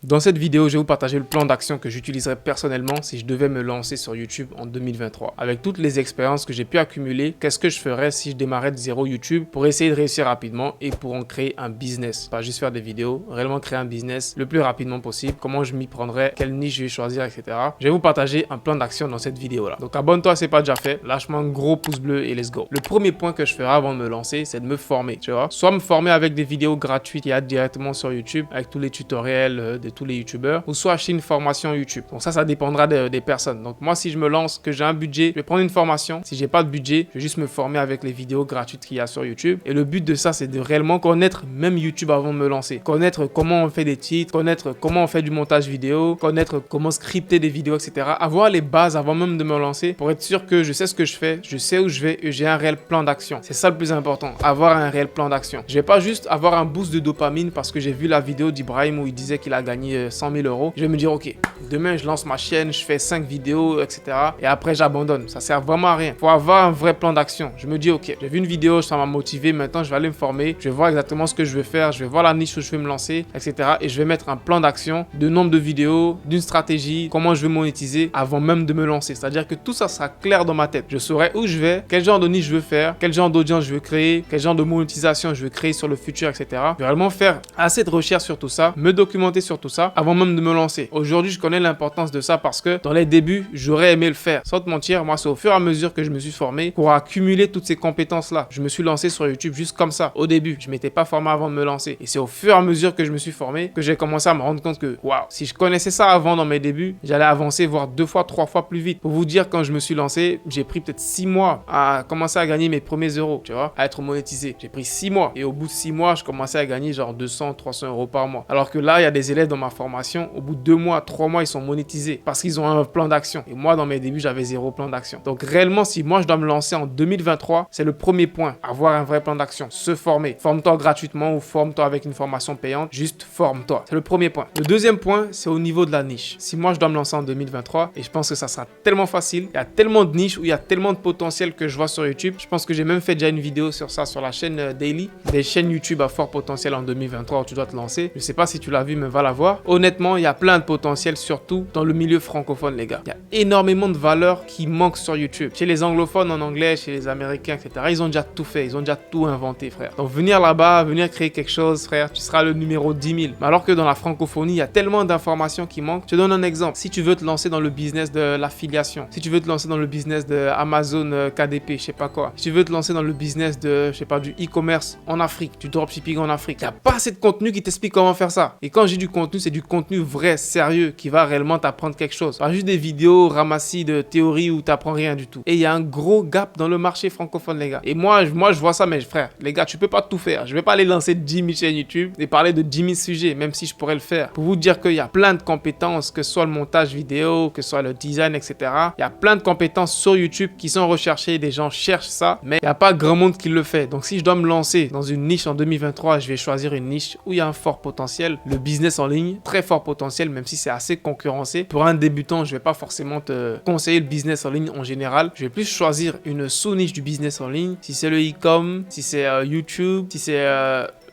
Dans cette vidéo, je vais vous partager le plan d'action que j'utiliserais personnellement si je devais me lancer sur YouTube en 2023. Avec toutes les expériences que j'ai pu accumuler, qu'est-ce que je ferais si je démarrais de zéro YouTube pour essayer de réussir rapidement et pour en créer un business. Pas juste faire des vidéos, réellement créer un business le plus rapidement possible. Comment je m'y prendrais, quelle niche je vais choisir, etc. Je vais vous partager un plan d'action dans cette vidéo-là. Donc abonne-toi si ce n'est pas déjà fait, lâche-moi un gros pouce bleu et let's go. Le premier point que je ferai avant de me lancer, c'est de me former, tu vois. Soit me former avec des vidéos gratuites qu'il y a directement sur YouTube, avec tous les tutoriels de tous les youtubeurs, ou soit acheter une formation YouTube. Donc ça dépendra des personnes. Donc moi, si je me lance, que j'ai un budget, je vais prendre une formation. Si j'ai pas de budget, je vais juste me former avec les vidéos gratuites qu'il y a sur YouTube. Et le but de ça, c'est de réellement connaître même YouTube avant de me lancer. Connaître comment on fait des titres, connaître comment on fait du montage vidéo, connaître comment scripter des vidéos, etc. Avoir les bases avant même de me lancer pour être sûr que je sais ce que je fais, je sais où je vais et j'ai un réel plan d'action. C'est ça le plus important, avoir un réel plan d'action. Je vais pas juste avoir un boost de dopamine parce que j'ai vu la vidéo d'Ibrahim où il disait qu'il a gagné 100 000 euros. Je vais me dire, ok, demain je lance ma chaîne, je fais 5 vidéos, etc. Et après j'abandonne. Ça sert vraiment à rien. Faut avoir un vrai plan d'action. Je me dis, ok, j'ai vu une vidéo, ça m'a motivé. Maintenant, je vais aller me former. Je vais voir exactement ce que je veux faire. Je vais voir la niche où je vais me lancer, etc. Et je vais mettre un plan d'action, de nombre de vidéos, d'une stratégie, comment je vais monétiser avant même de me lancer. C'est-à-dire que tout ça sera clair dans ma tête. Je saurai où je vais, quel genre de niche je veux faire, quel genre d'audience je veux créer, quel genre de monétisation je veux créer sur le futur, etc. Je vais vraiment faire assez de recherches sur tout ça, me documenter sur tout ça avant même de me lancer. Aujourd'hui, je connais l'importance de ça parce que dans les débuts, j'aurais aimé le faire. Sans te mentir, moi, c'est au fur et à mesure que je me suis formé pour accumuler toutes ces compétences-là. Je me suis lancé sur YouTube juste comme ça. Au début, je m'étais pas formé avant de me lancer. Et c'est au fur et à mesure que je me suis formé que j'ai commencé à me rendre compte que, waouh, si je connaissais ça avant dans mes débuts, j'allais avancer voire 2 fois, 3 fois plus vite. Pour vous dire, quand je me suis lancé, j'ai pris peut-être 6 mois à commencer à gagner mes premiers euros, tu vois, à être monétisé. J'ai pris 6 mois. Et au bout de 6 mois, je commençais à gagner genre 200, 300 euros par mois. Alors que là, il y a des élèves dans ma formation, au bout de 2 mois, 3 mois, ils sont monétisés parce qu'ils ont un plan d'action. Et moi, dans mes débuts, j'avais 0 plan d'action. Donc réellement, si moi, je dois me lancer en 2023, c'est le premier point. Avoir un vrai plan d'action. Se former. Forme-toi gratuitement ou forme-toi avec une formation payante. Juste forme-toi. C'est le premier point. Le deuxième point, c'est au niveau de la niche. Si moi, je dois me lancer en 2023, et je pense que ça sera tellement facile, il y a tellement de niches où il y a tellement de potentiel que je vois sur YouTube. Je pense que j'ai même fait déjà une vidéo sur ça, sur la chaîne Daily. Des chaînes YouTube à fort potentiel en 2023 où tu dois te lancer. Je sais pas si tu l'as vu, mais va la voir. Honnêtement, il y a plein de potentiel, surtout dans le milieu francophone, les gars. Il y a énormément de valeurs qui manquent sur YouTube. Chez les anglophones en anglais, chez les américains, etc. Ils ont déjà tout fait. Ils ont déjà tout inventé, frère. Donc venir là-bas, venir créer quelque chose, frère, tu seras le numéro 10 000. Mais alors que dans la francophonie, il y a tellement d'informations qui manquent. Je te donne un exemple. Si tu veux te lancer dans le business de l'affiliation, si tu veux te lancer dans le business de Amazon KDP, je sais pas quoi, si tu veux te lancer dans le business de, je sais pas, du e-commerce en Afrique, du dropshipping en Afrique, il n'y a pas assez de contenu qui t'explique comment faire ça. Et quand j'ai du contenu, c'est du contenu vrai, sérieux, qui va réellement t'apprendre quelque chose. Pas juste des vidéos ramassis de théorie où t'apprends rien du tout. Et il y a un gros gap dans le marché francophone, les gars. Et moi je vois ça, mais frère, les gars, tu peux pas tout faire. Je vais pas aller lancer 10 000 chaînes YouTube et parler de 10 000 sujets, même si je pourrais le faire. Pour vous dire qu'il y a plein de compétences, que ce soit le montage vidéo, que ce soit le design, etc. Il y a plein de compétences sur YouTube qui sont recherchées. Des gens cherchent ça, mais il n'y a pas grand monde qui le fait. Donc si je dois me lancer dans une niche en 2023, je vais choisir une niche où il y a un fort potentiel. Le business en ligne, très fort potentiel, même si c'est assez concurrencé. Pour un débutant, je vais pas forcément te conseiller le business en ligne en général. Je vais plus choisir une sous-niche du business en ligne. Si c'est le e-com, si c'est YouTube, si c'est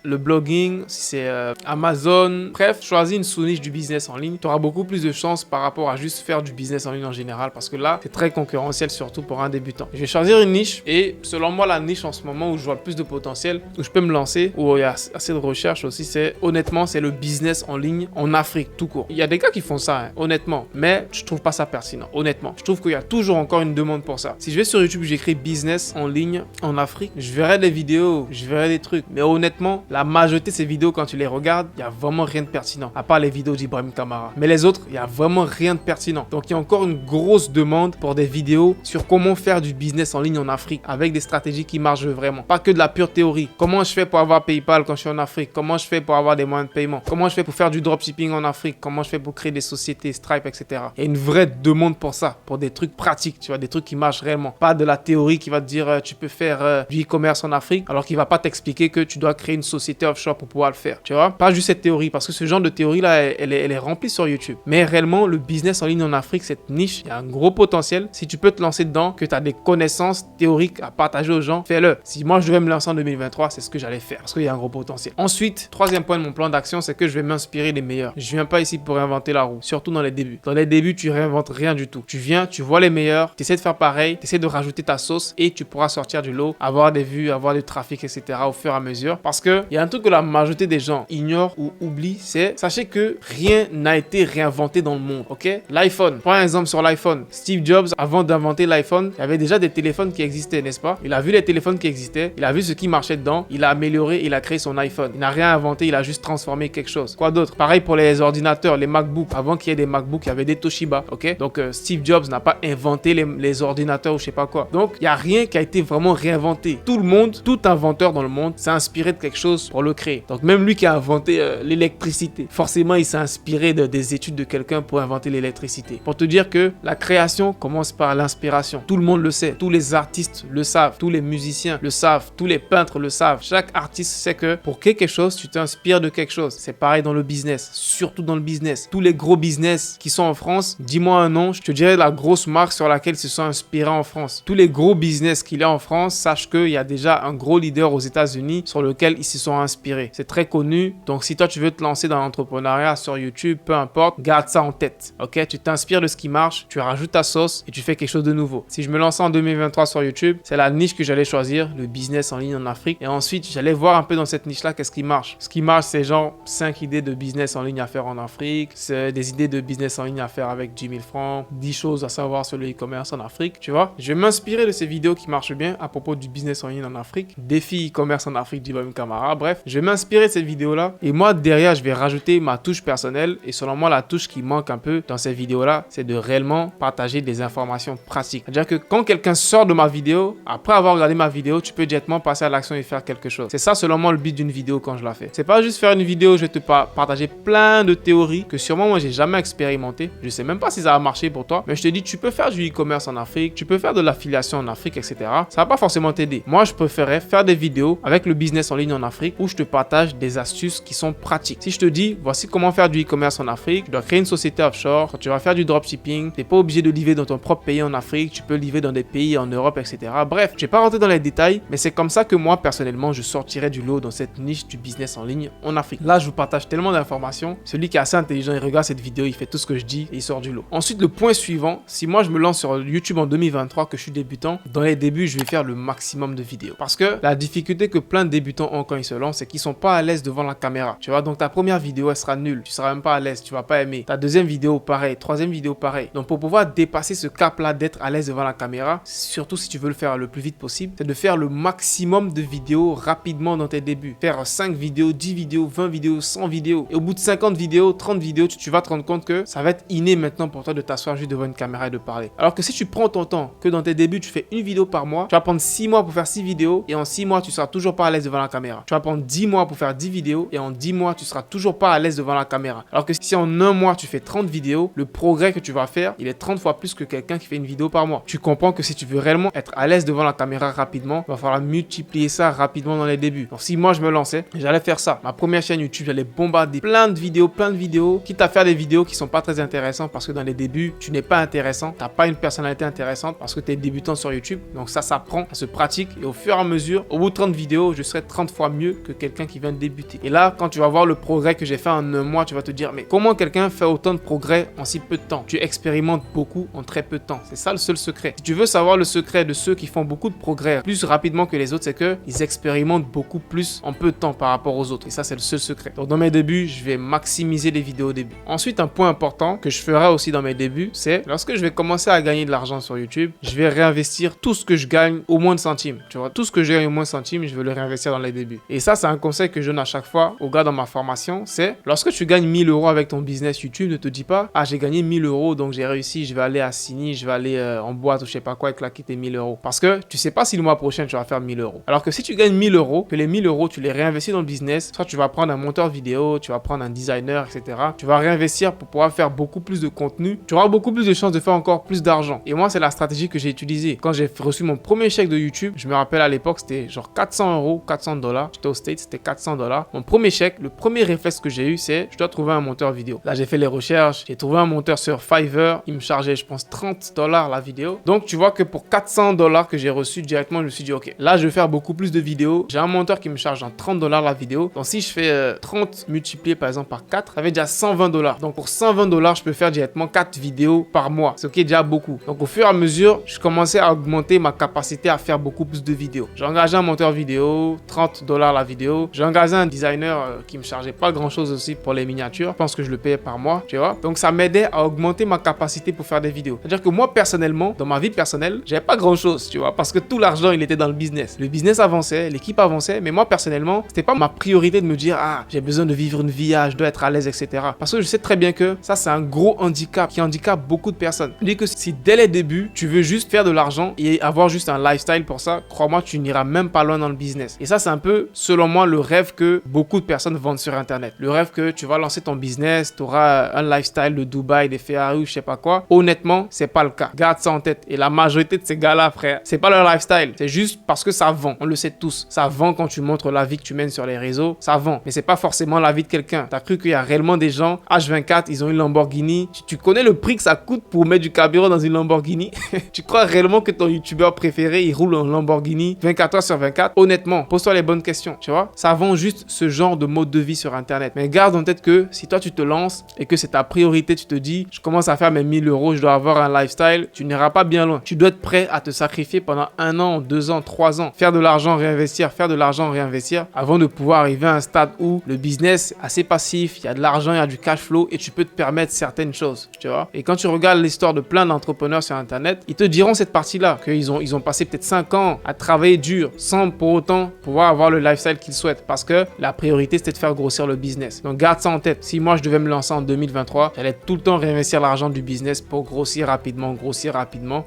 le blogging, si c'est Amazon, bref, choisis une sous-niche du business en ligne. Tu auras beaucoup plus de chances par rapport à juste faire du business en ligne en général parce que là, c'est très concurrentiel, surtout pour un débutant. Je vais choisir une niche et selon moi, la niche en ce moment où je vois le plus de potentiel, où je peux me lancer, où il y a assez de recherche aussi, c'est honnêtement, c'est le business en ligne en Afrique, tout court. Il y a des gars qui font ça, hein, honnêtement, mais je trouve pas ça pertinent, honnêtement. Je trouve qu'il y a toujours encore une demande pour ça. Si je vais sur YouTube, j'écris business en ligne en Afrique, je verrai des vidéos, je verrai des trucs, mais honnêtement, la majorité de ces vidéos, quand tu les regardes, il n'y a vraiment rien de pertinent. À part les vidéos d'Ibrahim Kamara. Mais les autres, il n'y a vraiment rien de pertinent. Donc, il y a encore une grosse demande pour des vidéos sur comment faire du business en ligne en Afrique avec des stratégies qui marchent vraiment. Pas que de la pure théorie. Comment je fais pour avoir PayPal quand je suis en Afrique? Comment je fais pour avoir des moyens de paiement? Comment je fais pour faire du dropshipping en Afrique? Comment je fais pour créer des sociétés, Stripe, etc. Il y a une vraie demande pour ça. Pour des trucs pratiques, tu vois, des trucs qui marchent réellement. Pas de la théorie qui va te dire tu peux faire du e-commerce en Afrique alors qu'il va pas t'expliquer que tu dois créer une société société offshore pour pouvoir le faire, tu vois. Pas juste cette théorie, parce que ce genre de théorie-là, elle est remplie sur YouTube. Mais réellement, le business en ligne en Afrique, cette niche, il y a un gros potentiel. Si tu peux te lancer dedans, que tu as des connaissances théoriques à partager aux gens, fais-le. Si moi, je devais me lancer en 2023, c'est ce que j'allais faire, parce qu'il y a un gros potentiel. Ensuite, troisième point de mon plan d'action, c'est que je vais m'inspirer des meilleurs. Je viens pas ici pour réinventer la roue, surtout dans les débuts. Dans les débuts, tu réinventes rien du tout. Tu viens, tu vois les meilleurs, tu essaies de faire pareil, tu essaies de rajouter ta sauce et tu pourras sortir du lot, avoir des vues, avoir du trafic, etc. au fur et à mesure. Parce que il y a un truc que la majorité des gens ignorent ou oublient, c'est sachez que rien n'a été réinventé dans le monde, ok? L'iPhone, prends un exemple sur l'iPhone. Steve Jobs, avant d'inventer l'iPhone, il y avait déjà des téléphones qui existaient, n'est-ce pas? Il a vu les téléphones qui existaient, il a vu ce qui marchait dedans, il a amélioré, il a créé son iPhone. Il n'a rien inventé, il a juste transformé quelque chose. Quoi d'autre? Pareil pour les ordinateurs, les MacBooks. Avant qu'il y ait des MacBooks, il y avait des Toshiba, ok? Donc Steve Jobs n'a pas inventé les ordinateurs ou je sais pas quoi. Donc il n'y a rien qui a été vraiment réinventé. Tout le monde, tout inventeur dans le monde s'est inspiré de quelque chose pour le créer. Donc même lui qui a inventé l'électricité, forcément il s'est inspiré des études de quelqu'un pour inventer l'électricité. Pour te dire que la création commence par l'inspiration. Tout le monde le sait, tous les artistes le savent, tous les musiciens le savent, tous les peintres le savent. Chaque artiste sait que pour quelque chose, tu t'inspires de quelque chose. C'est pareil dans le business, surtout dans le business. Tous les gros business qui sont en France, dis-moi un nom, je te dirais la grosse marque sur laquelle ils se sont inspirés en France. Tous les gros business qu'il y a en France, sache qu'il y a déjà un gros leader aux États-Unis sur lequel ils se sont inspirés. C'est très connu. Donc si toi tu veux te lancer dans l'entrepreneuriat sur YouTube, peu importe, garde ça en tête. Ok, tu t'inspires de ce qui marche, tu rajoutes ta sauce et tu fais quelque chose de nouveau. Si je me lançais en 2023 sur YouTube, c'est la niche que j'allais choisir, le business en ligne en Afrique. Et ensuite, j'allais voir un peu dans cette niche-là qu'est-ce qui marche. Ce qui marche, c'est genre 5 idées de business en ligne à faire en Afrique, c'est des idées de business en ligne à faire avec 10 000 francs, 10 choses à savoir sur le e-commerce en Afrique, tu vois. Je vais m'inspirer de ces vidéos qui marchent bien à propos du business en ligne en Afrique, défi e-commerce en Afrique d'Ibrahim Kamara. Bref, je vais m'inspirer de ces vidéos-là et moi, derrière, je vais rajouter ma touche personnelle et selon moi, la touche qui manque un peu dans ces vidéos-là, c'est de réellement partager des informations pratiques. C'est-à-dire que quand quelqu'un sort de ma vidéo, après avoir regardé ma vidéo, tu peux directement passer à l'action et faire quelque chose. C'est ça, selon moi, le but d'une vidéo quand je la fais. C'est pas juste faire une vidéo, je vais te partager plein de théories que sûrement moi, j'ai jamais expérimenté. Je sais même pas si ça va marcher pour toi, mais je te dis, tu peux faire du e-commerce en Afrique, tu peux faire de l'affiliation en Afrique, etc. Ça va pas forcément t'aider. Moi, je préférais faire des vidéos avec le business en ligne en Afrique où je te partage des astuces qui sont pratiques. Si je te dis, voici comment faire du e-commerce en Afrique, tu dois créer une société offshore, quand tu vas faire du dropshipping, t'es pas obligé de livrer dans ton propre pays en Afrique, tu peux livrer dans des pays en Europe, etc. Bref, je vais pas rentrer dans les détails, mais c'est comme ça que moi, personnellement, je sortirais du lot dans cette niche du business en ligne en Afrique. Là, je vous partage tellement d'informations. Celui qui est assez intelligent, il regarde cette vidéo, il fait tout ce que je dis et il sort du lot. Ensuite, le point suivant, si moi, je me lance sur YouTube en 2023, que je suis débutant, dans les débuts, je vais faire le maximum de vidéos. Parce que la difficulté que plein de débutants ont quand ils se lancent, c'est qu'ils sont pas à l'aise devant la caméra. Tu vois, donc ta première vidéo, elle sera nulle. Tu seras même pas à l'aise, tu vas pas aimer. Ta deuxième vidéo, pareil. Troisième vidéo, pareil. Donc, pour pouvoir dépasser ce cap-là d'être à l'aise devant la caméra, surtout si tu veux le faire le plus vite possible, c'est de faire le maximum de vidéos rapidement dans tes débuts. Faire 5 vidéos, 10 vidéos, 20 vidéos, 100 vidéos. Et au bout de 50 vidéos, 30 vidéos, tu vas te rendre compte que ça va être inné maintenant pour toi de t'asseoir juste devant une caméra et de parler. Alors que si tu prends ton temps, que dans tes débuts, tu fais une vidéo par mois, tu vas prendre 6 mois pour faire 6 vidéos et en 6 mois, tu seras toujours pas à l'aise devant la caméra. Tu vas prendre 10 mois pour faire 10 vidéos et en 10 mois, tu seras toujours pas à l'aise devant la caméra. Alors que si en un mois, tu fais 30 vidéos, le progrès que tu vas faire, il est 30 fois plus que quelqu'un qui fait une vidéo par mois. Tu comprends que si tu veux réellement être à l'aise devant la caméra rapidement, il va falloir multiplier ça rapidement dans les débuts. Donc si moi je me lançais, j'allais faire ça. Ma première chaîne YouTube, j'allais bombarder plein de vidéos, quitte à faire des vidéos qui sont pas très intéressantes parce que dans les débuts, tu n'es pas intéressant, tu n'as pas une personnalité intéressante parce que tu es débutant sur YouTube. Donc ça s'apprend, ça se pratique et au fur et à mesure, au bout de 30 vidéos, je serai 30 fois mieux que quelqu'un qui vient de débuter. Et là, quand tu vas voir le progrès que j'ai fait en un mois, tu vas te dire, mais comment quelqu'un fait autant de progrès en si peu de temps? Tu expérimentes beaucoup en très peu de temps. C'est ça le seul secret. Si tu veux savoir le secret de ceux qui font beaucoup de progrès plus rapidement que les autres, c'est qu'ils expérimentent beaucoup plus en peu de temps par rapport aux autres. Et ça, c'est le seul secret. Donc dans mes débuts, je vais maximiser les vidéos au début. Ensuite, un point important que je ferai aussi dans mes débuts, c'est lorsque je vais commencer à gagner de l'argent sur YouTube, je vais réinvestir tout ce que je gagne au moins de centimes. Tu vois, tout ce que je gagne au moins de centimes, je vais le réinvestir dans les débuts. Et ça, c'est un conseil que je donne à chaque fois aux gars dans ma formation, c'est lorsque tu gagnes 1000 € avec ton business YouTube, ne te dis pas, ah, j'ai gagné 1000 €, donc j'ai réussi, je vais aller à Sini, je vais aller en boîte ou je sais pas quoi et claquer tes 1000 €. Parce que tu sais pas si le mois prochain, tu vas faire 1000 €. Alors que si tu gagnes 1000 €, que les 1000 €, tu les réinvestis dans le business, soit tu vas prendre un monteur vidéo, tu vas prendre un designer, etc. Tu vas réinvestir pour pouvoir faire beaucoup plus de contenu. Tu auras beaucoup plus de chances de faire encore plus d'argent. Et moi, c'est la stratégie que j'ai utilisée. Quand j'ai reçu mon premier chèque de YouTube, je me rappelle à l'époque, c'était genre 400 €, 400 $. J'étais aux States, c'était 400 $. Mon premier chèque, le premier réflexe que j'ai eu, c'est je dois trouver un monteur vidéo. Là, j'ai fait les recherches, j'ai trouvé un monteur sur Fiverr, il me chargeait, je pense, 30 $ la vidéo. Donc, tu vois que pour 400 $ que j'ai reçu directement, je me suis dit, ok, là, je vais faire beaucoup plus de vidéos. J'ai un monteur qui me charge 30 $ la vidéo. Donc, si je fais 30 multiplié par exemple par 4, ça fait déjà 120 $. Donc, pour 120 $, je peux faire directement 4 vidéos par mois, ce qui est déjà beaucoup. Donc, au fur et à mesure, je commençais à augmenter ma capacité à faire beaucoup plus de vidéos. J'ai engagé un monteur vidéo, 30 $ la vidéo. J'ai engagé un designer qui me chargeait pas grand chose aussi pour les miniatures. Je pense que je le payais par mois, tu vois. Donc, ça m'aidait à augmenter ma capacité pour faire des vidéos. C'est-à-dire que moi, personnellement, dans ma vie personnelle, j'avais pas grand chose, tu vois, parce que tout l'argent, il était dans le business. Le business avançait, l'équipe avançait, mais moi, personnellement, c'était pas ma priorité de me dire, ah, j'ai besoin de vivre une vie, je dois être à l'aise, etc. Parce que je sais très bien que ça, c'est un gros handicap qui handicape beaucoup de personnes. Je dis que si dès les débuts, tu veux juste faire de l'argent et avoir juste un lifestyle pour ça, crois-moi, tu n'iras même pas loin dans le business. Et ça, c'est un peu, selon moi, le rêve que beaucoup de personnes vendent sur Internet. Le rêve que tu vas lancer ton business, tu auras un lifestyle de Dubaï, des Ferrari ou je sais pas quoi. Honnêtement, c'est pas le cas. Garde ça en tête. Et la majorité de ces gars-là, frère, c'est pas leur lifestyle. C'est juste parce que ça vend. On le sait tous. Ça vend quand tu montres la vie que tu mènes sur les réseaux. Ça vend. Mais c'est pas forcément la vie de quelqu'un. T'as cru qu'il y a réellement des gens, H24, ils ont une Lamborghini. Tu connais le prix que ça coûte pour mettre du carburant dans une Lamborghini? Tu crois réellement que ton youtubeur préféré, il roule en Lamborghini 24 heures sur 24? Honnêtement, pose-toi les bonnes questions. Tu vois? Ça vend juste ce genre de mode de vie sur Internet. Mais garde en tête que si toi tu te lances et que c'est ta priorité, tu te dis, je commence à faire mes 1000 €, je dois avoir un lifestyle, tu n'iras pas bien loin. Tu dois être prêt à te sacrifier pendant 1 an, 2 ans, 3 ans. Faire de l'argent, réinvestir, faire de l'argent, réinvestir avant de pouvoir arriver à un stade où le business est assez passif, il y a de l'argent, il y a du cash flow et tu peux te permettre certaines choses, tu vois. Et quand tu regardes l'histoire de plein d'entrepreneurs sur Internet, ils te diront cette partie-là, qu'ils ont passé peut-être 5 ans à travailler dur sans pour autant pouvoir avoir le lifestyle qu'ils souhaitent parce que la priorité c'était de faire grossir le business. Donc garde ça en tête. Si moi je devais me lancer en 2023, j'allais tout le temps réinvestir l'argent du business pour grossir rapidement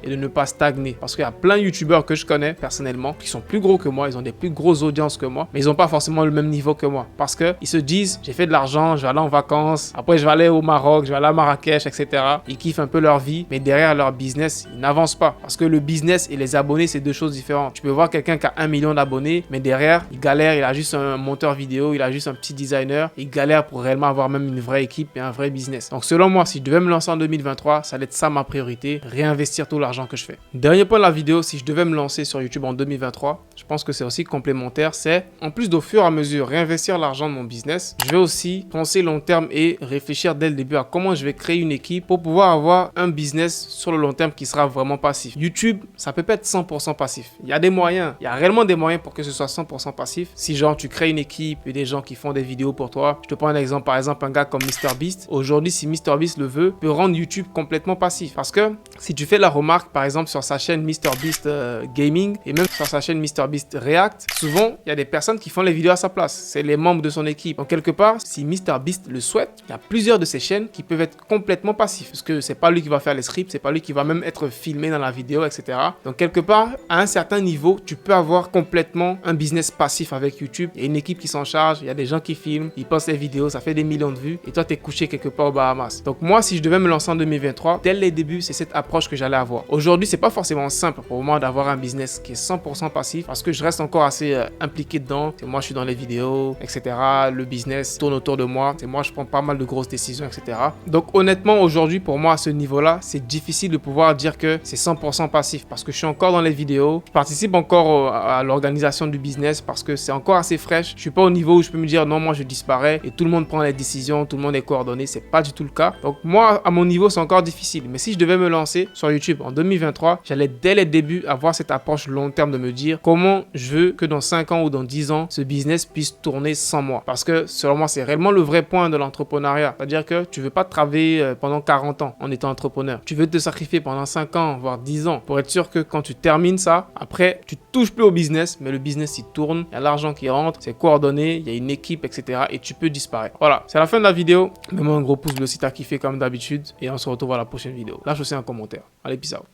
et de ne pas stagner. Parce qu'il y a plein de youtubeurs que je connais personnellement qui sont plus gros que moi, ils ont des plus grosses audiences que moi, mais ils n'ont pas forcément le même niveau que moi. Parce qu'ils se disent, j'ai fait de l'argent, je vais aller en vacances, après je vais aller au Maroc, je vais aller à Marrakech, etc. Ils kiffent un peu leur vie, mais derrière leur business, ils n'avancent pas. Parce que le business et les abonnés, c'est deux choses différentes. Tu peux voir quelqu'un qui a 1 million d'abonnés, mais derrière, il galère, il a juste un monteur vidéo, il a juste un petit designer, il galère pour réellement avoir même une vraie équipe et un vrai business. Donc selon moi, si je devais me lancer en 2023, ça allait être ça ma priorité, réinvestir tout l'argent que je fais. Dernier point de la vidéo, si je devais me lancer sur YouTube en 2023, je pense que c'est aussi complémentaire, c'est en plus d'au fur et à mesure réinvestir l'argent de mon business, je vais aussi penser long terme et réfléchir dès le début à comment je vais créer une équipe pour pouvoir avoir un business sur le long terme qui sera vraiment passif. YouTube, ça peut pas être 100% passif. Il y a des moyens, il y a réellement des moyens pour que ce soit 100% passif. Si genre tu crées une équipe et des gens qui font des vidéos pour toi, je te prends un exemple, par exemple un gars comme MrBeast. Aujourd'hui, si MrBeast le veut, peut rendre YouTube complètement passif. Parce que si tu fais la remarque, par exemple sur sa chaîne MrBeast Gaming et même sur sa chaîne MrBeast React, souvent il y a des personnes qui font les vidéos à sa place. C'est les membres de son équipe. Donc quelque part, si MrBeast le souhaite, il y a plusieurs de ses chaînes qui peuvent être complètement passifs. Parce que c'est pas lui qui va faire les scripts, c'est pas lui qui va même être filmé dans la vidéo, etc. Donc quelque part, à un certain niveau, tu peux avoir complètement un business passif avec YouTube. Il y a une équipe qui s'en charge, il y a des gens qui filment, ils postent les vidéos, ça fait des millions de vues et toi t'es couché quelque part aux Bahamas. Donc moi, si je devais me lancer en 2023, dès les débuts, c'est cette approche que j'allais avoir. Aujourd'hui, c'est pas forcément simple pour moi d'avoir un business qui est 100% passif parce que je reste encore assez impliqué dedans. C'est moi, je suis dans les vidéos, etc. Le business tourne autour de moi. C'est moi, je prends pas mal de grosses décisions, etc. Donc honnêtement, aujourd'hui, pour moi, à ce niveau-là, c'est difficile de pouvoir dire que c'est 100% passif parce que je suis encore dans les vidéos. Je participe encore à l'organisation du business parce que c'est encore assez fraîche. Je suis pas au niveau où je peux me dire non, moi je disparais et tout le monde prend les décisions, tout le monde est coordonné. C'est pas du tout le cas. Donc moi, à mon niveau, c'est encore difficile. Mais si je devais me lancer sur YouTube en 2023, j'allais dès les débuts avoir cette approche long terme de me dire comment je veux que dans 5 ans ou dans 10 ans, ce business puisse tourner sans moi. Parce que selon moi, c'est réellement le vrai point de l'entrepreneuriat. C'est-à-dire que tu veux pas travailler pendant 40 ans en étant entrepreneur. Tu veux te sacrifier pendant 5 ans, voire 10 ans pour être sûr que quand tu termines ça, après, tu touches plus au business, mais le business il tourne, il y a l'argent qui rentre, c'est coordonné, il y a une équipe, etc. et tu peux disparaître. Voilà, c'est la fin de la vidéo. Mets-moi un gros pouce bleu si tu as kiffé comme d'habitude et on se retrouve à la prochaine vidéo. Lâche aussi un commentaire. Allez, peace out.